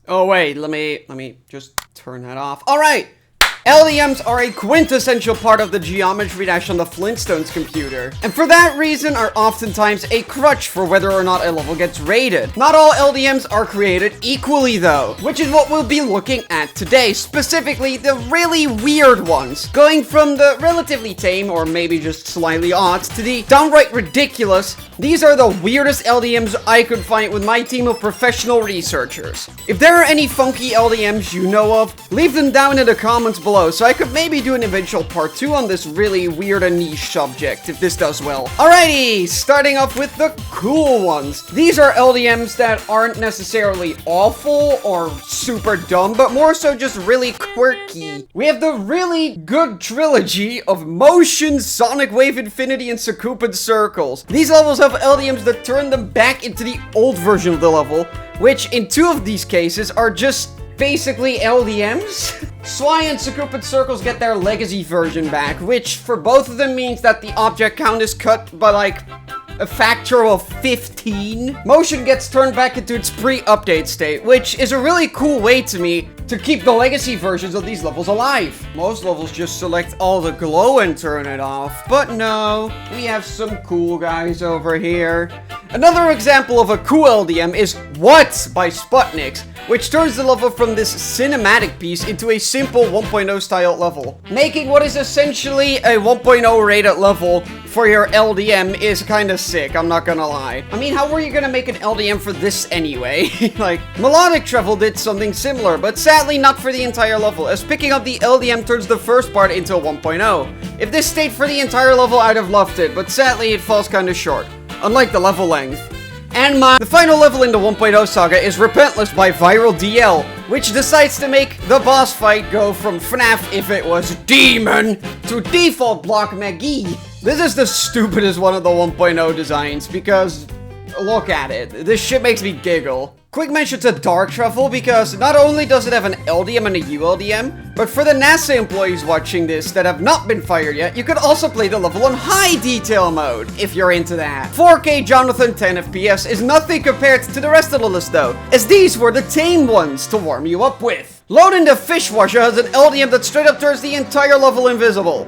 Oh wait, let me just turn that off. All right. LDMs are a quintessential part of the geometry dash on the Flintstones computer, and for that reason are oftentimes a crutch for whether or not a level gets rated. Not all LDMs are created equally though, which is what we'll be looking at today, specifically the really weird ones, going from the relatively tame or maybe just slightly odd to the downright ridiculous. These are the weirdest LDMs I could find with my team of professional researchers. If there are any funky LDMs you know of, leave them down in the comments below so I could maybe do an eventual part 2 on this really weird and niche subject if this does well. Alrighty, starting off with the cool ones. These are LDMs that aren't necessarily awful or super dumb, but more so just really quirky. We have the really good trilogy of Motion, Sonic Wave Infinity, and Secupid Circles. These levels have LDMs that turn them back into the old version of the level, which in 2 of these cases are just basically LDMs. Swy and Secupid Circles get their legacy version back, which for both of them means that the object count is cut by like a factor of 15. Motion gets turned back into its pre-update state, which is a really cool way to me to keep the legacy versions of these levels alive. Most levels just select all the glow and turn it off, but no, we have some cool guys over here. Another example of a cool LDM is What by Sputniks, which turns the level from this cinematic piece into a simple 1.0 style level. Making what is essentially a 1.0 rated level for your LDM is kind of sick, I'm not gonna lie. I mean, how were you gonna make an LDM for this anyway? Like, Melodic Travel did something similar, but sadly not for the entire level, as picking up the LDM turns the first part into a 1.0. If this stayed for the entire level, I'd have loved it, but sadly it falls kinda short, unlike the level length. And the final level in the 1.0 saga is Repentless by Viral DL, which decides to make the boss fight go from FNAF if it was Demon to Default Block McGee. This is the stupidest one of the 1.0 designs because look at it. This shit makes me giggle. Quick mention to Dark Truffle because not only does it have an LDM and a ULDM, but for the NASA employees watching this that have not been fired yet, you could also play the level on high detail mode if you're into that. 4K Jonathan 10 FPS is nothing compared to the rest of the list though, as these were the tame ones to warm you up with. Loading the Fishwasher has an LDM that straight up turns the entire level invisible.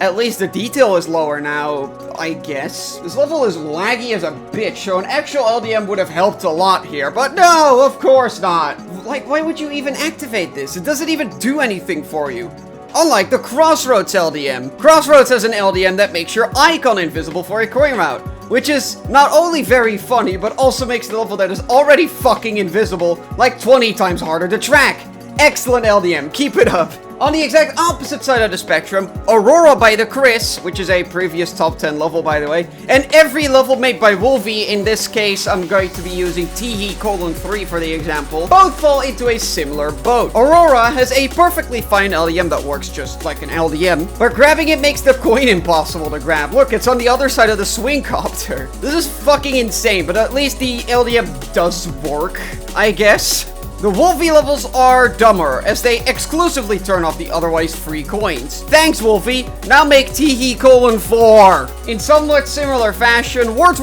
At least the detail is lower now, I guess. This level is laggy as a bitch, so an actual LDM would have helped a lot here, but no, of course not. Like, why would you even activate this? It doesn't even do anything for you. Unlike the Crossroads LDM. Crossroads has an LDM that makes your icon invisible for a coin route, which is not only very funny, but also makes the level that is already fucking invisible like 20 times harder to track. Excellent LDM, keep it up. On the exact opposite side of the spectrum, Aurora by the Chris, which is a previous top 10 level by the way, and every level made by Wolfie, in this case I'm going to be using TE:3 for the example, both fall into a similar boat. Aurora has a perfectly fine LDM that works just like an LDM, but grabbing it makes the coin impossible to grab. Look, it's on the other side of the swing copter. This is fucking insane, but at least the LDM does work, I guess. The Wolfie levels are dumber, as they exclusively turn off the otherwise free coins. Thanks, Wolfie! Now make TE:4! In somewhat similar fashion, Words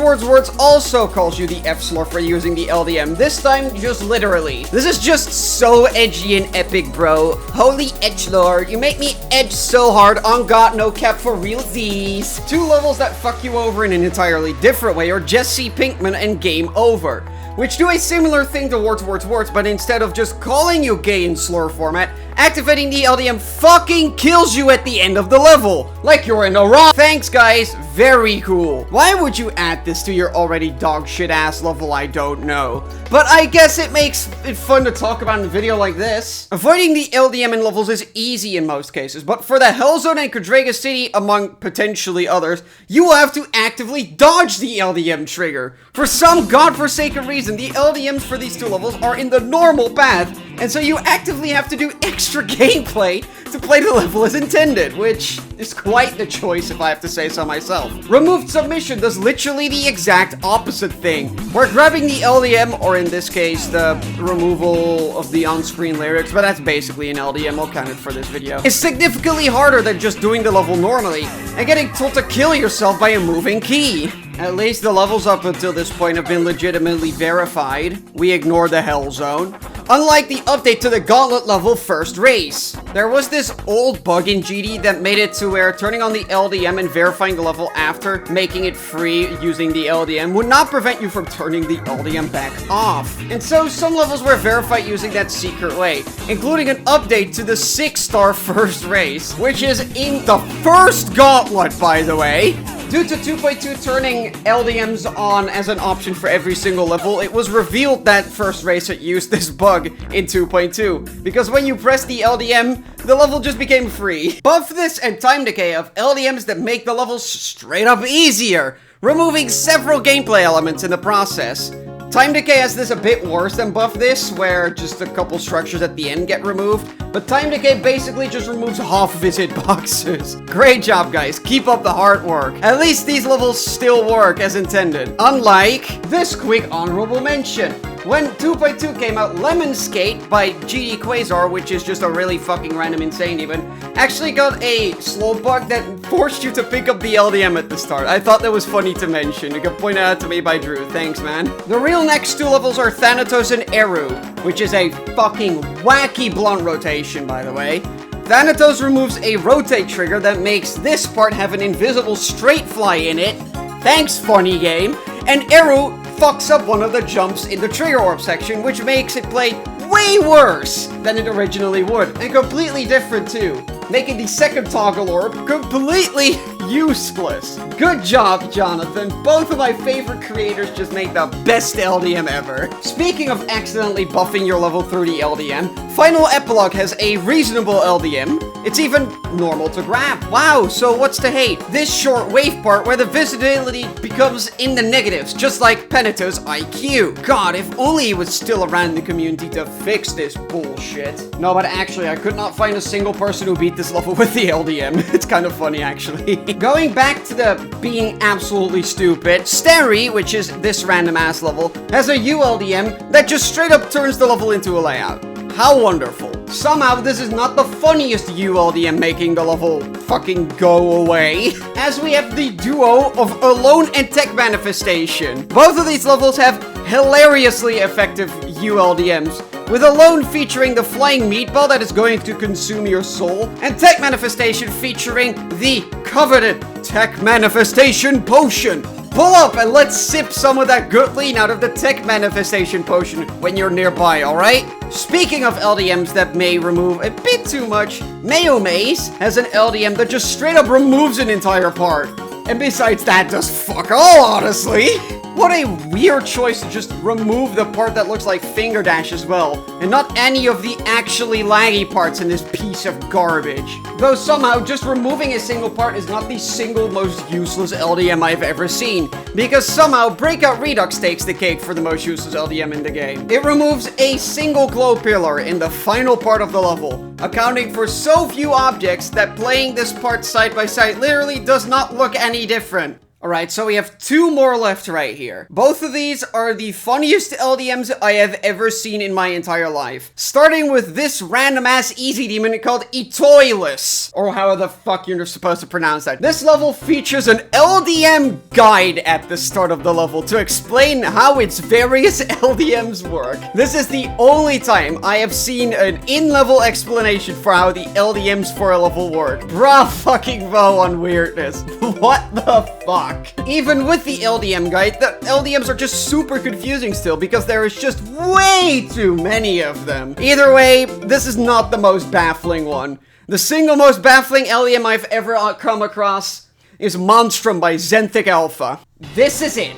also calls you the F-slur for using the LDM, this time just literally. This is just so edgy and epic, bro. Holy edgelord, you make me edge so hard, on God, no cap for real Z's. 2 levels that fuck you over in an entirely different way are Jesse Pinkman and Game Over, which do a similar thing to Words, but instead of just calling you gay in slur format, activating the LDM fucking kills you at the end of the level, like you're in a rock. Thanks guys, very cool. Why would you add this to your already dog shit ass level? I don't know. But I guess it makes it fun to talk about in a video like this. Avoiding the LDM in levels is easy in most cases, but for the Hellzone and Quadriga City, among potentially others, you will have to actively dodge the LDM trigger. For some godforsaken reason, the LDMs for these 2 levels are in the normal path, and so you actively have to do extra gameplay to play the level as intended, which is quite the choice if I have to say so myself. Removed Submission does literally the exact opposite thing, where grabbing the LDM, or in this case, the removal of the on-screen lyrics, but that's basically an LDM, I'll count it for this video, is significantly harder than just doing the level normally, and getting told to kill yourself by a moving key. At least the levels up until this point have been legitimately verified. We ignore the Hell Zone. unlike the update to the Gauntlet level first race. There was this old bug in GD that made it to where turning on the LDM and verifying the level after making it free using the LDM would not prevent you from turning the LDM back off. And so some levels were verified using that secret way, including an update to the 6-star first race, which is in the first Gauntlet, by the way. Due to 2.2 turning LDMs on as an option for every single level, it was revealed that first race had used this bug in 2.2, because when you press the LDM, the level just became free. Buff this and time decay of LDMs that make the levels straight up easier, removing several gameplay elements in the process. Time decay has this a bit worse than buff this, where just a couple structures at the end get removed, but time decay basically just removes half of his hitboxes. Great job, guys. Keep up the hard work. At least these levels still work as intended. Unlike this quick honorable mention. When 2.2 came out, Lemon Skate by GD Quasar, which is just a really fucking random insane even, actually got a slow bug that forced you to pick up the LDM at the start. I thought that was funny to mention. You got pointed out to me by Drew. Thanks, man. The real next two levels are Thanatos and Eru, which is a fucking wacky blunt rotation, by the way. Thanatos removes a rotate trigger that makes this part have an invisible straight fly in it. Thanks, funny game. And Eru fucks up one of the jumps in the trigger orb section, which makes it play way worse than it originally would, and completely different too, making the second toggle orb completely useless. Good job, Jonathan. Both of my favorite creators just made the best LDM ever. Speaking of accidentally buffing your level through the LDM, Final Epilogue has a reasonable LDM. It's even normal to grab. Wow, so what's to hate? This short wave part where the visibility becomes in the negatives, just like Penito's IQ. God, if only he was still around in the community to fix this bullshit. No, but actually, I could not find a single person who beat this level with the LDM. It's kind of funny, actually. Going back to the being absolutely stupid, Starry, which is this random-ass level, has a ULDM that just straight up turns the level into a layout. How wonderful. Somehow, this is not the funniest ULDM making the level fucking go away, as we have the duo of Alone and Tech Manifestation. Both of these levels have hilariously effective ULDMs, with Alone featuring the flying meatball that is going to consume your soul, and Tech Manifestation featuring the coveted Tech Manifestation Potion. Pull up and let's sip some of that good lean out of the Tech Manifestation Potion when you're nearby, alright? Speaking of LDMs that may remove a bit too much, Mayo Maze has an LDM that just straight up removes an entire part. And besides that, does fuck all, honestly. What a weird choice to just remove the part that looks like Finger Dash as well, and not any of the actually laggy parts in this piece of garbage. Though somehow, just removing a single part is not the single most useless LDM I've ever seen, because somehow Breakout Redux takes the cake for the most useless LDM in the game. It removes a single glow pillar in the final part of the level, accounting for so few objects that playing this part side by side literally does not look any different. Alright, so we have two more left right here. Both of these are the funniest LDMs I have ever seen in my entire life. Starting with this random-ass easy demon called Etoilus, or how the fuck you're supposed to pronounce that. This level features an LDM guide at the start of the level to explain how its various LDMs work. This is the only time I have seen an in-level explanation for how the LDMs for a level work. Bruh fucking woe on weirdness. What the fuck? Even with the LDM guide, the LDMs are just super confusing still because there is just way too many of them. Either way, this is not the most baffling one. The single most baffling LDM I've ever come across is Monstrum by Zenthic Alpha. This is it.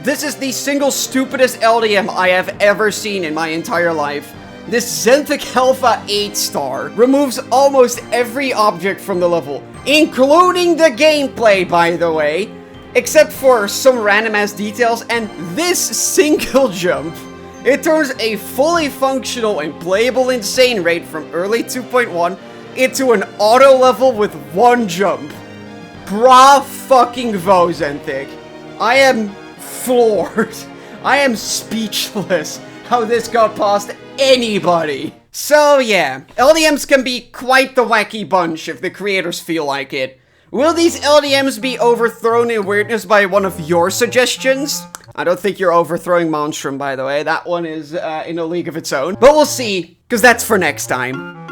This is the single stupidest LDM I have ever seen in my entire life. This Zenthic Alpha 8-star removes almost every object from the level, including the gameplay, by the way, except for some random-ass details and this single jump. It turns a fully functional and playable insane raid from early 2.1 into an auto level with one jump. Bra fucking vo, Zenthic. I am floored. I am speechless how this got past anybody. So yeah, LDMs can be quite the wacky bunch if the creators feel like it. Will these LDMs be overthrown in weirdness by one of your suggestions? I don't think you're overthrowing Monstrum, by the way. That one is in a league of its own. But we'll see, because that's for next time.